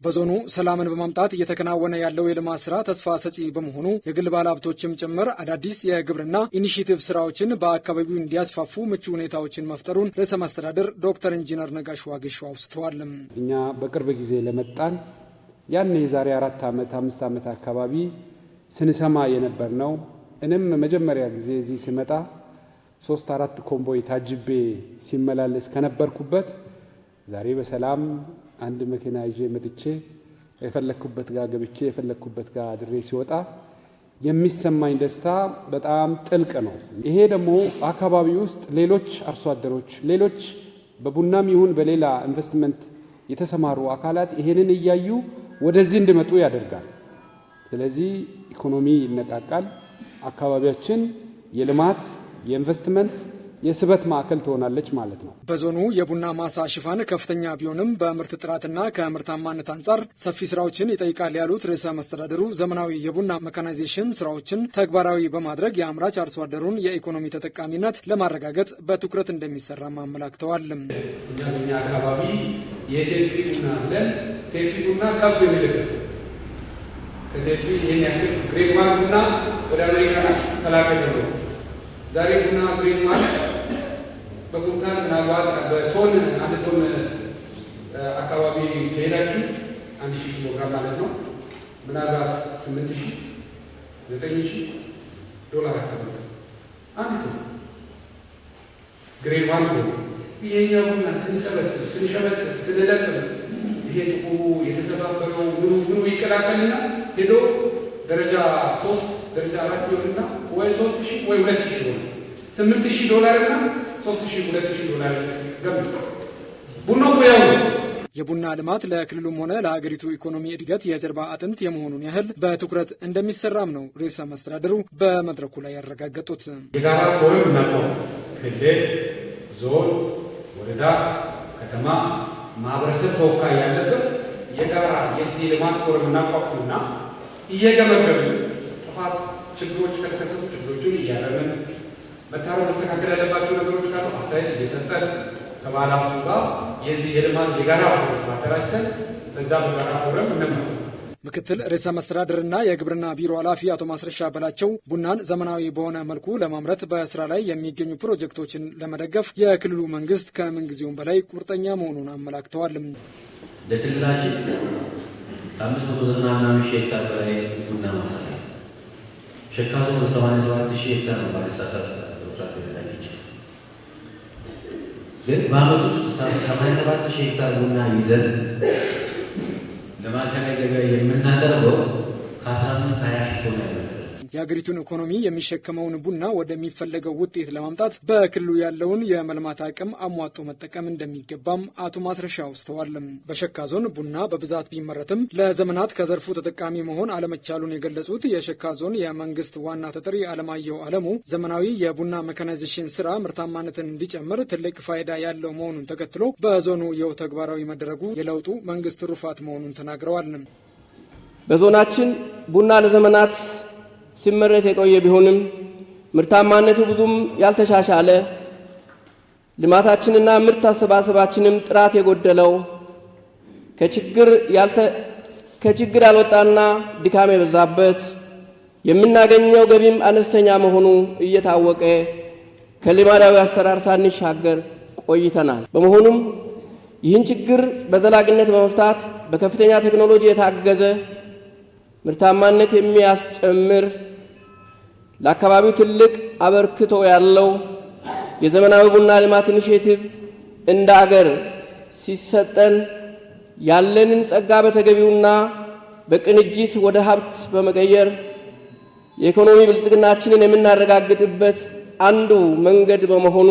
በዞኑ ሰላምን በማምጣት እየተከናወነ ያለው የልማት ስራ ተስፋ ሰጪ በመሆኑ የግል ባለሀብቶችም ጭምር አዳዲስ የግብርና ኢኒሼቲቭ ስራዎችን በአካባቢው እንዲያስፋፉ ምቹ ሁኔታዎችን መፍጠሩን ርዕሰ መስተዳድር ዶክተር ኢንጂነር ነጋሽ ዋጌሾ አውስተዋል። እኛ በቅርብ ጊዜ ለመጣን ያን የዛሬ 4 ዓመት 5 ዓመት አካባቢ ስንሰማ የነበር ነው። እኔም መጀመሪያ ጊዜ እዚህ ሲመጣ 3-4 ኮምቦይ ታጅቤ ሲመላለስ ከነበርኩበት ዛሬ በሰላም አንድ መኪና ይዤ መጥቼ የፈለኩበት ጋር ገብቼ የፈለኩበት ጋር አድሬ ሲወጣ የሚሰማኝ ደስታ በጣም ጥልቅ ነው። ይሄ ደግሞ አካባቢ ውስጥ ሌሎች አርሶ አደሮች ሌሎች በቡናም ይሁን በሌላ ኢንቨስትመንት የተሰማሩ አካላት ይሄንን እያዩ ወደዚህ እንዲመጡ ያደርጋል። ስለዚህ ኢኮኖሚ ይነቃቃል። አካባቢያችን የልማት የኢንቨስትመንት የስበት ማዕከል ትሆናለች ማለት ነው። በዞኑ የቡና ማሳ ሽፋን ከፍተኛ ቢሆንም በምርት ጥራትና ከምርታማነት አንጻር ሰፊ ስራዎችን ይጠይቃል ያሉት ርዕሰ መስተዳድሩ ዘመናዊ የቡና ሜካናይዜሽን ስራዎችን ተግባራዊ በማድረግ የአምራች አርሶ አደሩን የኢኮኖሚ ተጠቃሚነት ለማረጋገጥ በትኩረት እንደሚሰራ አመላክተዋል። እኛ አካባቢ የቴፒ ቡና አለን። ቴፒ ቡና ከፍ የሚልበት ከቴፒ ይህን ያክል ግሬድ ዋን ቡና ወደ አሜሪካ ተላከ ነው። ዛሬ ቡና ግሬድ ዋን በኩንታል ምናልባት በቶን 1 ቶን አካባቢ ከሄዳችሁ 1000 ኪሎ ግራም ማለት ነው። ምናልባት 8000 9000 ዶላር አካባቢ አንድ ቶን ግሬድ ዋን ነው። ይሄኛ ቡና ስንሰበስብ ስንሸመት ስንለቅም ይሄ ጥቁሩ የተሰባበረው ምኑ ይቀላቀልና ሄዶ ደረጃ 3 ደረጃ 4 ይሆንና ወይ 3000 ወይ 2000 ነው። 8000 ዶላር እና 3000 2000 ዶላር ገምቱ። ቡናው ያው የቡና ልማት ለክልሉም ሆነ ለሀገሪቱ ኢኮኖሚ እድገት የጀርባ አጥንት የመሆኑን ያህል በትኩረት እንደሚሰራም ነው ርዕሰ መስተዳድሩ በመድረኩ ላይ ያረጋገጡት። የጋራ ፎረም እናቋቁም። ክልል፣ ዞን፣ ወረዳ፣ ከተማ ማህበረሰብ ተወካይ ያለበት የጋራ የዚህ ልማት ፎረም እናቋቁምና እየገመገምን ጥፋት ችግሮች ከተከሰቱ ችግሮችን እያረምን መታረም መስተካከል ያለባቸው ነገሮች ካሉ አስተያየት እየሰጠን ከባለሀብቱ ጋር የዚህ የልማት የጋራ ፎረም ማሰራጨተን በዛ በጋራ ፎረም እንመራለን። ምክትል ርዕሰ መስተዳድርና የግብርና ቢሮ ኃላፊ አቶ ማስረሻ በላቸው ቡናን ዘመናዊ በሆነ መልኩ ለማምረት በስራ ላይ የሚገኙ ፕሮጀክቶችን ለመደገፍ የክልሉ መንግስት ከምንጊዜውም በላይ ቁርጠኛ መሆኑን አመላክተዋል። ለክልላችን ከ590 ሺህ ሄክታር በላይ ቡና ማሳ ሸካ ዞን 87 ሺህ ሄክታር ነው ባለሳሳት ወፍራት ይላልች። ግን በአመት ውስጥ 87 ሺህ ሄክታር ቡና ይዘን ለማዕከላዊ ገበያ የምናቀርበው ከ15-20 ሺህ ቶን ያለው የሀገሪቱን ኢኮኖሚ የሚሸከመውን ቡና ወደሚፈለገው ውጤት ለማምጣት በክልሉ ያለውን የመልማት አቅም አሟጦ መጠቀም እንደሚገባም አቶ ማስረሻ አውስተዋል። በሸካ ዞን ቡና በብዛት ቢመረትም ለዘመናት ከዘርፉ ተጠቃሚ መሆን አለመቻሉን የገለጹት የሸካ ዞን የመንግስት ዋና ተጠሪ አለማየሁ አለሙ ዘመናዊ የቡና ሜካናይዜሽን ስራ ምርታማነትን እንዲጨምር ትልቅ ፋይዳ ያለው መሆኑን ተከትሎ በዞኑ ይኸው ተግባራዊ መደረጉ የለውጡ መንግስት ትሩፋት መሆኑን ተናግረዋል። በዞናችን ቡና ለዘመናት ሲመረት የቆየ ቢሆንም ምርታማነቱ ብዙም ያልተሻሻለ ልማታችንና ምርት አሰባሰባችንም ጥራት የጎደለው ከችግር ያልወጣና ድካም የበዛበት የምናገኘው ገቢም አነስተኛ መሆኑ እየታወቀ ከልማዳዊ አሰራር ሳንሻገር ቆይተናል። በመሆኑም ይህን ችግር በዘላቂነት በመፍታት በከፍተኛ ቴክኖሎጂ የታገዘ ምርታማነት የሚያስጨምር ለአካባቢው ትልቅ አበርክቶ ያለው የዘመናዊ ቡና ልማት ኢኒሼቲቭ እንደ አገር ሲሰጠን ያለንን ጸጋ በተገቢውና በቅንጅት ወደ ሀብት በመቀየር የኢኮኖሚ ብልጽግናችንን የምናረጋግጥበት አንዱ መንገድ በመሆኑ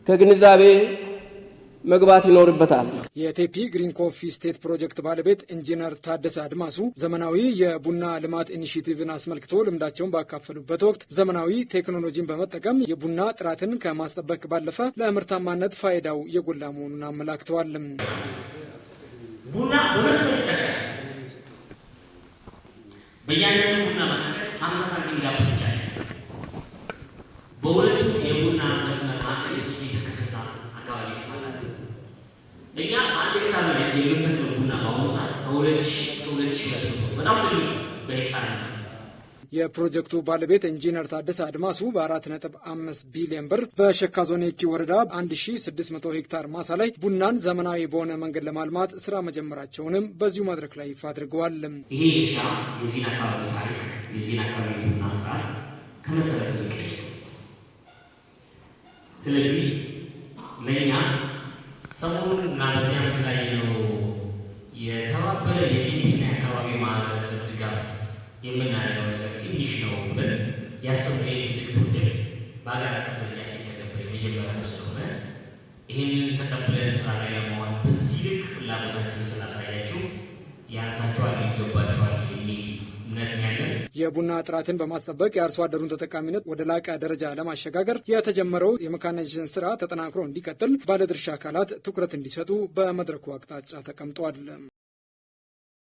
ከግንዛቤ መግባት ይኖርበታል። የቴፒ ግሪን ኮፊ ስቴት ፕሮጀክት ባለቤት ኢንጂነር ታደሰ አድማሱ ዘመናዊ የቡና ልማት ኢኒሼቲቭን አስመልክቶ ልምዳቸውን ባካፈሉበት ወቅት ዘመናዊ ቴክኖሎጂን በመጠቀም የቡና ጥራትን ከማስጠበቅ ባለፈ ለምርታማነት ፋይዳው የጎላ መሆኑን አመላክተዋል። ቡና በመስመር ይተካል። በእያንዳንዱ ቡና መካከል 50 ሳንቲም ጋር ይቻላል። በሁለቱ የቡና መስመር መካከል የሶስት ሊትር ከሰሳ አካባቢ ይስማማል። እኛ አንድ ሄክታር ላይ የምንተክለው ቡና በአሁኑ ሰዓት ከ2000 እስከ 2200 በጣም ትልቅ በሄክታር ነው። የፕሮጀክቱ ባለቤት ኢንጂነር ታደሰ አድማሱ በ4.5 ቢሊዮን ብር በሸካ ዞን የኪ ወረዳ 1600 ሄክታር ማሳ ላይ ቡናን ዘመናዊ በሆነ መንገድ ለማልማት ስራ መጀመራቸውንም በዚሁ መድረክ ላይ ይፋ አድርገዋል። ይሄ እርሻ የዚህን አካባቢ ታሪክ የዚህን አካባቢ ቡና ስርዓት ከመሰረቱ ይቀየር። ስለዚህ ለእኛ ሰሞኑን እና በዚህ ዓመት ላይ ነው የተባበረ የቴክኒክና የአካባቢ ማህበረሰብ ድጋፍ የምናደርገው ነገር ትንሽ ነው ብለን ያሰብነው የትልቅ ፕሮጀክት በአገር አቀፍ ደረጃ ሲተገበር የመጀመሪያው ስለሆነ ይህንን ተቀብለን ስራ ላይ ለመዋል በዚህ ልክ ፍላጎታችሁን ስላሳያችሁ ያንሳችኋል፣ ይገባችኋል የሚል እምነት ያለን። የቡና ጥራትን በማስጠበቅ የአርሶ አደሩን ተጠቃሚነት ወደ ላቀ ደረጃ ለማሸጋገር የተጀመረው የሜካናይዜሽን ስራ ተጠናክሮ እንዲቀጥል ባለድርሻ አካላት ትኩረት እንዲሰጡ በመድረኩ አቅጣጫ ተቀምጧል።